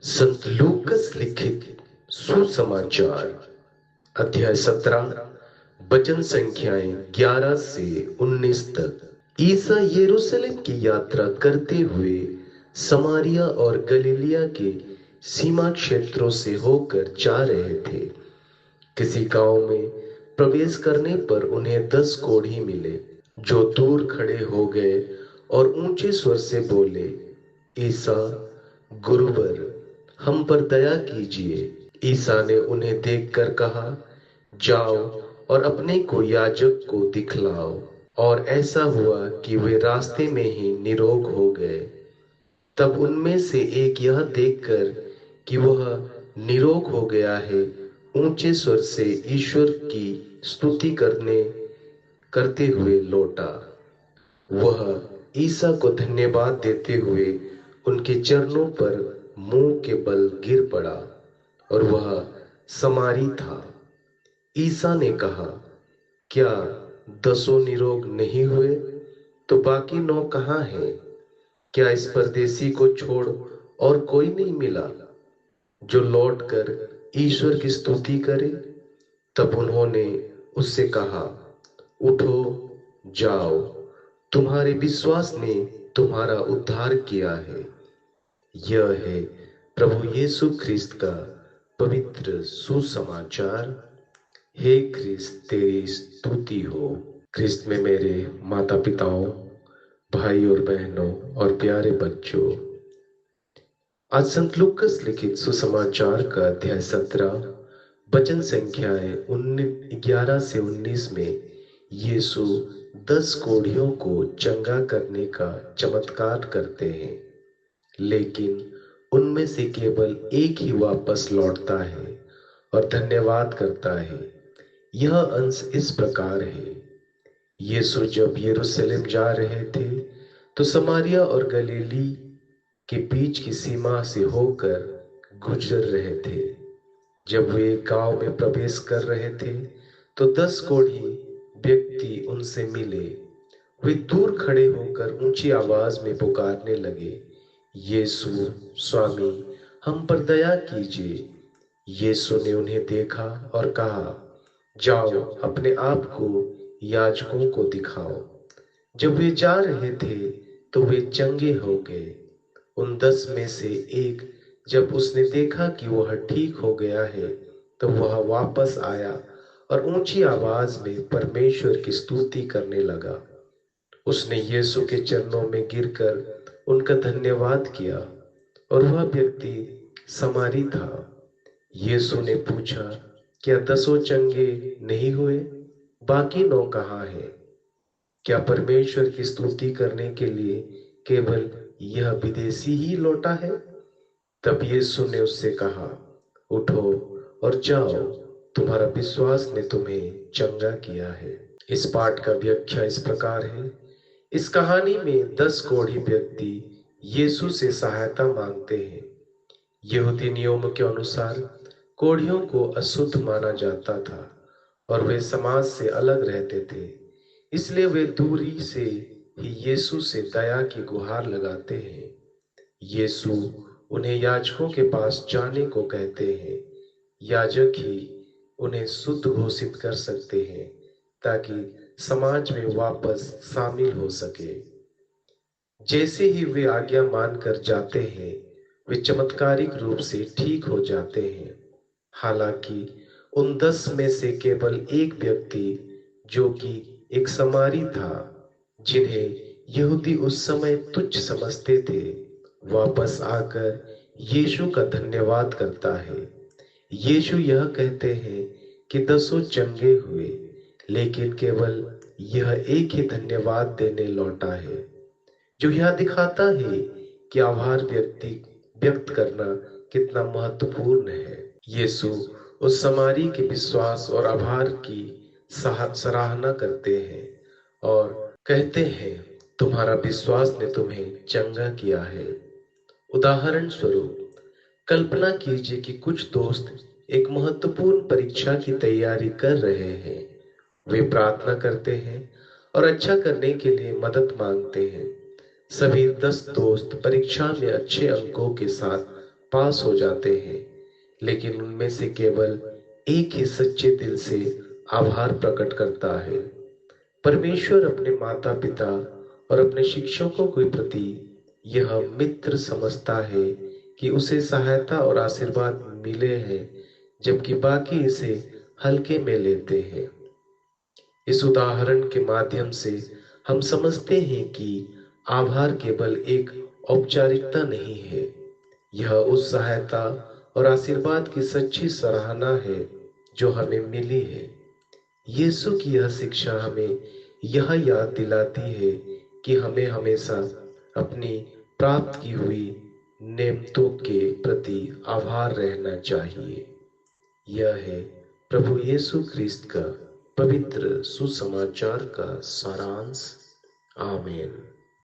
संत लूकस लिखित सुसमाचार अध्याय 17 वचन संख्याएं 11 से 19 तक। ईसा यरूशलेम की यात्रा करते हुए समारिया और गलीलिया के सीमा क्षेत्रों से होकर जा रहे थे। किसी गांव में प्रवेश करने पर उन्हें 10 कोढ़ी मिले, जो दूर खड़े हो गए और ऊंचे स्वर से बोले, ईसा गुरुवर, हम पर दया कीजिए। ईसा ने उन्हें देखकर कहा, जाओ और अपने को याजक को दिखलाओ। और ऐसा हुआ कि वे रास्ते में ही निरोग हो गए। तब उनमें से एक यह देखकर कि वह निरोग हो गया है, ऊंचे स्वर से ईश्वर की स्तुति करते हुए लौटा। वह ईसा को धन्यवाद देते हुए उनके चरणों पर मुंह के बल गिर पड़ा, और वह समारी था। ईसा ने कहा, क्या 10 निरोग नहीं हुए? तो बाकी 9 कहाँ हैं? क्या इस परदेसी को छोड़ और कोई नहीं मिला जो लौटकर ईश्वर की स्तुति करे? तब उन्होंने उससे कहा, उठो, जाओ, तुम्हारे विश्वास ने तुम्हारा उद्धार किया है। यह है प्रभु यीशु ख्रिस्त का पवित्र सुसमाचार। हे ख्रिस्त, तेरी स्तुति हो। ख्रिस्त में मेरे माता पिताओं, भाई और बहनों और प्यारे बच्चों, आज संत लूकस लिखित सुसमाचार का अध्याय 17 वचन संख्याएं 11 से 19 में यीशु 10 कोढ़ियों को चंगा करने का चमत्कार करते हैं, लेकिन उनमें से केवल एक ही वापस लौटता है और धन्यवाद करता है। यह अंश इस प्रकार है। यीशु जब यरूशलेम जा रहे थे तो समारिया और गलीली के बीच की सीमा से होकर गुजर रहे थे। जब वे गांव में प्रवेश कर रहे थे तो 10 कोढ़ी व्यक्ति उनसे मिले। वे दूर खड़े होकर ऊंची आवाज में पुकारने लगे, यीशु स्वामी, हम पर दया कीजिए। यीशु ने उन्हें देखा और कहा, जाओ अपने आप को याजकों को दिखाओ। जब वे जा रहे थे तो वे चंगे हो गए। उन 10 में से एक, जब उसने देखा कि वह ठीक हो गया है, तो वह वापस आया और ऊंची आवाज में परमेश्वर की स्तुति करने लगा। उसने यीशु के चरणों में गिरकर उनका धन्यवाद किया, और वह व्यक्ति समारी था। यीशु ने पूछा, क्या 10 चंगे नहीं हुए? बाकी 9 कहाँ हैं? क्या परमेश्वर की स्तुति करने के लिए केवल यह विदेशी ही लौटा है? तब यीशु ने उससे कहा, उठो और जाओ, तुम्हारा विश्वास ने तुम्हें चंगा किया है। इस पाठ का व्याख्या इस प्रकार है। इस कहानी में 10 कोढ़ी व्यक्ति यीशु से सहायता मांगते हैं। यहूदी नियम के अनुसार कोढ़ियों को अशुद्ध माना जाता था और वे समाज से अलग रहते थे। इसलिए वे दूरी से ही यीशु से दया की गुहार लगाते हैं। यीशु उन्हें याजकों के पास जाने को कहते हैं। याजक ही उन्हें शुद्ध घोषित कर सकते हैं ताकि समाज में वापस शामिल हो सके। जैसे ही वे आज्ञा मानकर जाते हैं, वे चमत्कारिक रूप से ठीक हो जाते हैं। हालांकि उन 10 में से केवल एक व्यक्ति, जो कि एक समारी था, जिन्हें यहूदी उस समय तुच्छ समझते थे, वापस आकर यीशु का धन्यवाद करता है। यीशु यह कहते हैं कि 10 चंगे हुए, लेकिन केवल यह एक ही धन्यवाद देने लौटा है, जो यह दिखाता है कि आभार व्यक्त करना कितना महत्वपूर्ण है। यीशु उस समारी के विश्वास और आभार की सराहना करते हैं और कहते हैं, तुम्हारा विश्वास ने तुम्हें चंगा किया है। उदाहरण स्वरूप, कल्पना कीजिए कि कुछ दोस्त एक महत्वपूर्ण परीक्षा की तैयारी कर रहे हैं। वे प्रार्थना करते हैं और अच्छा करने के लिए मदद मांगते हैं। सभी 10 दोस्त परीक्षा में अच्छे अंकों के साथ पास हो जाते हैं, लेकिन उनमें से केवल एक ही सच्चे दिल से आभार प्रकट करता है। परमेश्वर अपने माता पिता और अपने शिक्षकों के प्रति यह मित्र समझता है कि उसे सहायता और आशीर्वाद मिले हैं, जबकि बाकी इसे हल्के में लेते हैं। इस उदाहरण के माध्यम से हम समझते हैं कि आभार केवल एक औपचारिकता नहीं है, यह उस सहायता और आशीर्वाद की सच्ची सराहना है जो हमें मिली है। यीशु की यह शिक्षा हमें यह याद दिलाती है कि हमें हमेशा अपनी प्राप्त की हुई नेमतों के प्रति आभार रहना चाहिए। यह है प्रभु यीशु ख्रिस्त का पवित्र सुसमाचार का सारांश। आमीन।